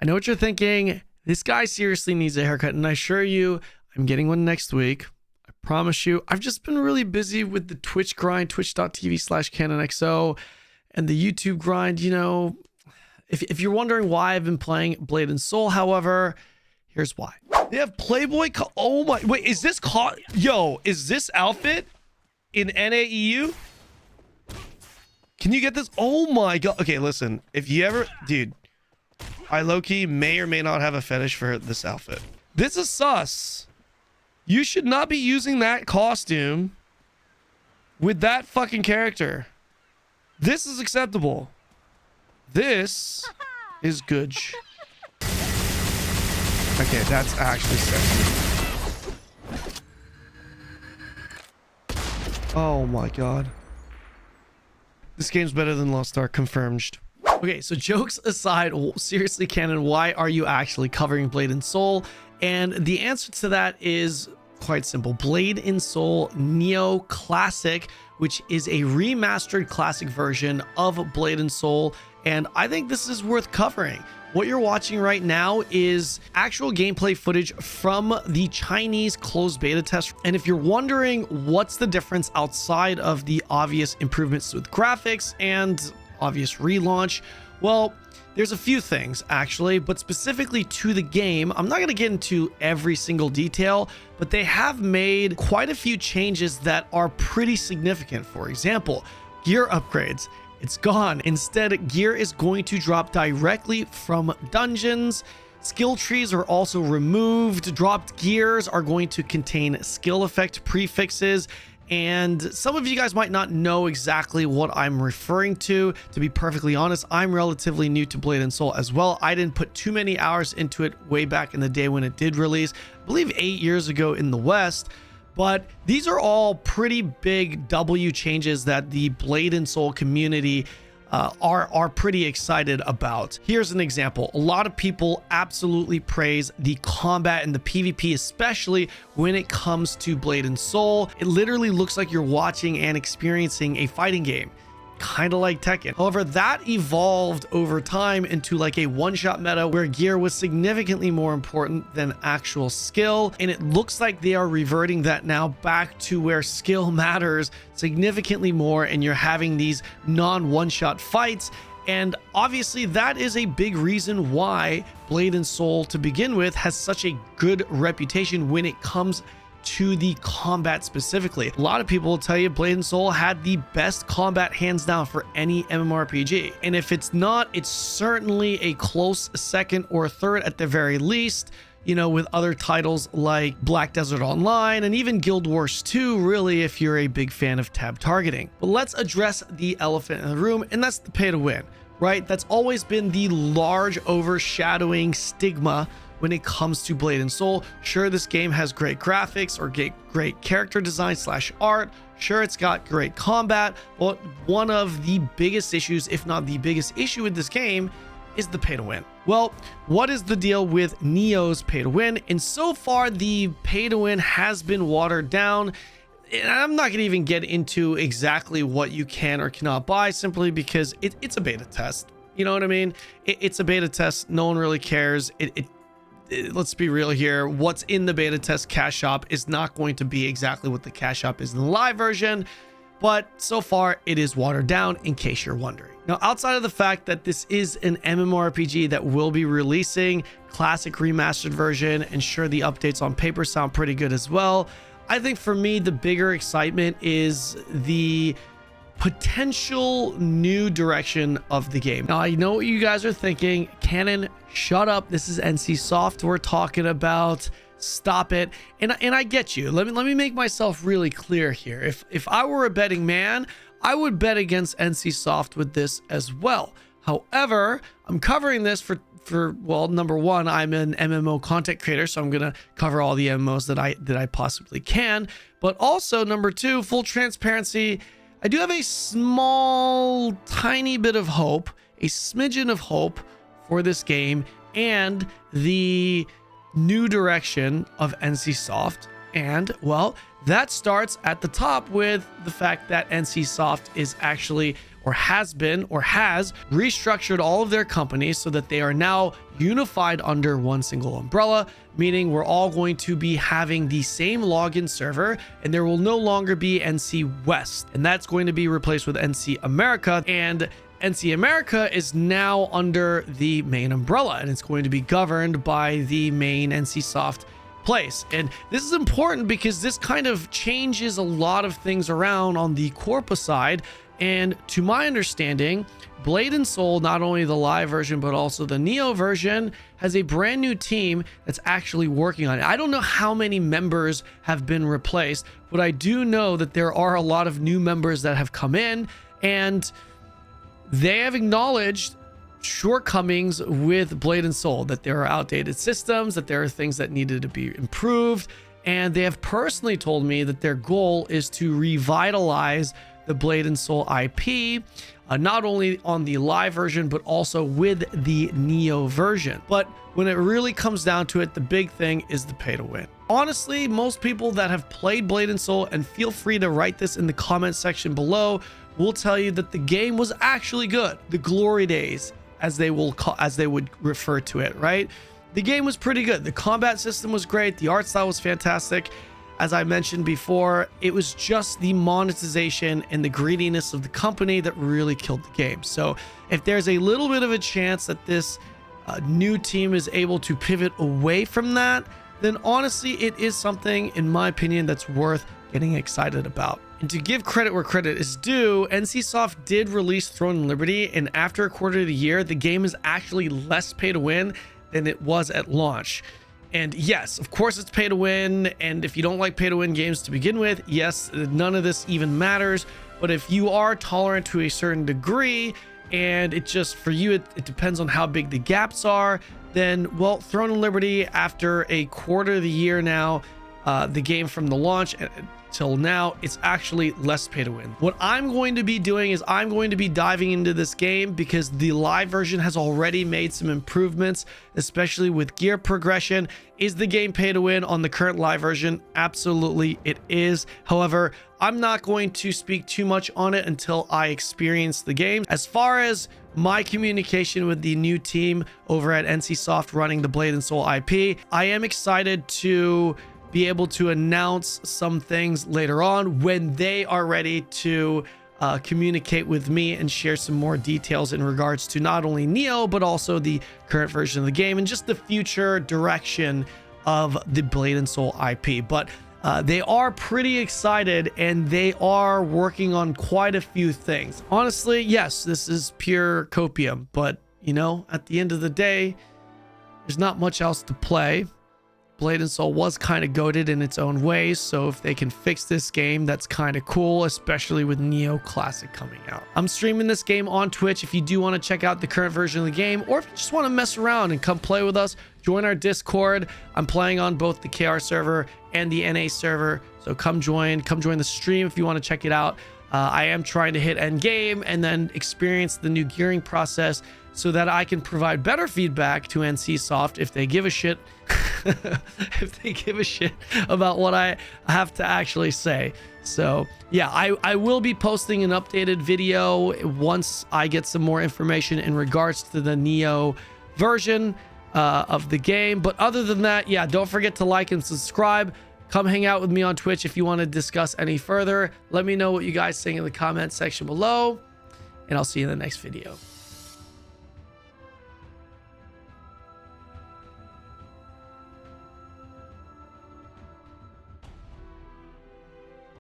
I know what you're thinking. This guy seriously needs a haircut, and I assure you, I'm getting one next week. I promise you. I've just been really busy with the Twitch grind, twitch.tv/KanonXO, and the YouTube grind. You know, if you're wondering why I've been playing Blade and Soul, however, here's why. They have Playboy. Oh my, wait, is this yo, is this outfit in NAEU? Can you get this? Oh my God. Okay, listen, if you ever, dude, I low-key may or may not have a fetish for this outfit. This is sus. You should not be using that costume with that fucking character. This is acceptable. This is good. Okay, that's actually sexy. Oh my God. This game's better than Lost Ark, confirmed. Okay, so jokes aside, seriously, Kanon, why are you actually covering Blade and Soul? And the answer to that is quite simple. Blade and Soul Neo Classic, which is a remastered classic version of Blade and Soul. And I think this is worth covering. What you're watching right now is actual gameplay footage from the Chinese closed beta test. And if you're wondering what's the difference outside of the obvious improvements with graphics and obvious relaunch, well, there's a few things actually, but specifically to the game, I'm not going to get into every single detail, but they have made quite a few changes that are pretty significant. For example, gear upgrades. It's gone. Instead, gear is going to drop directly from dungeons. Skill trees are also removed. Dropped gears are going to contain skill effect prefixes. And some of you guys might not know exactly what I'm referring to. To be perfectly honest, I'm relatively new to Blade and Soul as well. I didn't put too many hours into it way back in the day when it did release, I believe 8 years ago in the West. But these are all pretty big W changes that the Blade and Soul community are pretty excited about. Here's an example. A lot of people absolutely praise the combat and the PvP, especially when it comes to Blade and Soul. It literally looks like you're watching and experiencing a fighting game, kind of like Tekken. However, that evolved over time into like a one-shot meta where gear was significantly more important than actual skill. And it looks like they are reverting that now back to where skill matters significantly more, and you're having these non-one-shot fights. And obviously that is a big reason why Blade and Soul to begin with has such a good reputation when it comes to the combat specifically. A lot of people will tell you Blade and Soul had the best combat hands down for any MMORPG. And if it's not, it's certainly a close second or third at the very least, you know, with other titles like Black Desert Online and even Guild Wars 2, really, if you're a big fan of tab targeting. But let's address the elephant in the room, and that's the pay to win, right? That's always been the large overshadowing stigma when it comes to Blade and Soul. Sure, this game has great graphics or great character design / art. Sure, it's got great combat, but one of the biggest issues, if not the biggest issue with this game, is the pay to win. Well, what is the deal with Neo's pay to win? And so far, the pay to win has been watered down. And I'm not going to even get into exactly what you can or cannot buy, simply because it's a beta test. You know what I mean? It's a beta test. No one really cares. Let's be real here. What's in the beta test cash shop is not going to be exactly what the cash shop is in the live version, but so far it is watered down, in case you're wondering. Now, outside of the fact that this is an MMORPG that will be releasing classic remastered version, and sure, the updates on paper sound pretty good as well, I think for me the bigger excitement is the potential new direction of the game. Now, I know what you guys are thinking. Kanon, shut up. This is NCSoft we're talking about. Stop it. And I get you. Let me make myself really clear here. If I were a betting man, I would bet against NCSoft with this as well. However, I'm covering this for well, number one, I'm an MMO content creator, so I'm gonna cover all the MMOs that I possibly can. But also, number two, full transparency, I do have a small, tiny bit of hope, a smidgen of hope for this game and the new direction of NCSoft. And, well, that starts at the top with the fact that NCSoft is actually has restructured all of their companies so that they are now unified under one single umbrella, meaning we're all going to be having the same login server, and there will no longer be NC West, and that's going to be replaced with NC America. And NC America is now under the main umbrella, and it's going to be governed by the main NCSoft place. And this is important because this kind of changes a lot of things around on the Corpus side. And to my understanding, Blade and Soul, not only the live version but also the Neo version, has a brand new team that's actually working on it. I don't know how many members have been replaced, but I do know that there are a lot of new members that have come in, and they have acknowledged shortcomings with Blade and Soul, that there are outdated systems, that there are things that needed to be improved, and they have personally told me that their goal is to revitalize the Blade and Soul IP, not only on the live version but also with the Neo version. But when it really comes down to it, the big thing is the pay to win. Honestly, most people that have played Blade and Soul, and feel free to write this in the comment section below, will tell you that the game was actually good. The glory days, as they would refer to it, right? The game was pretty good. The combat system was great. The art style was fantastic. As I mentioned before, it was just the monetization and the greediness of the company that really killed the game. So if there's a little bit of a chance that this new team is able to pivot away from that, then honestly, it is something, in my opinion, that's worth getting excited about. And to give credit where credit is due, NCSoft did release Throne and Liberty, and after a quarter of the year, the game is actually less pay to win than it was at launch. And yes, of course it's pay to win, and if you don't like pay to win games to begin with, yes, none of this even matters. But if you are tolerant to a certain degree, and it just, for you, it depends on how big the gaps are, then, well, Throne and Liberty, after a quarter of the year now, the game from the launch till now, it's actually less pay to win. What I'm going to be doing is I'm going to be diving into this game because the live version has already made some improvements, especially with gear progression. Is the game pay to win on the current live version? Absolutely, it is. However, I'm not going to speak too much on it until I experience the game. As far as my communication with the new team over at NCSoft running the Blade and Soul IP, I am excited to be able to announce some things later on when they are ready to communicate with me and share some more details in regards to not only Neo but also the current version of the game and just the future direction of the Blade and Soul IP. But they are pretty excited, and they are working on quite a few things. Honestly, yes, this is pure copium, but you know, at the end of the day, there's not much else to play. Blade and Soul was kind of goated in its own ways, so if they can fix this game, that's kind of cool, especially with Neo Classic coming out. I'm streaming this game on Twitch. If you do want to check out the current version of the game, or if you just want to mess around and come play with us, join our Discord. I'm playing on both the KR server and the NA server, so come join the stream if you want to check it out. I am trying to hit end game and then experience the new gearing process so that I can provide better feedback to NCSoft if they give a shit if they give a shit about what I have to actually say. So yeah, I will be posting an updated video once I get some more information in regards to the Neo version of the game. But other than that, yeah, don't forget to like and subscribe. Come hang out with me on Twitch if you want to discuss any further. Let me know what you guys think in the comment section below, and I'll see you in the next video.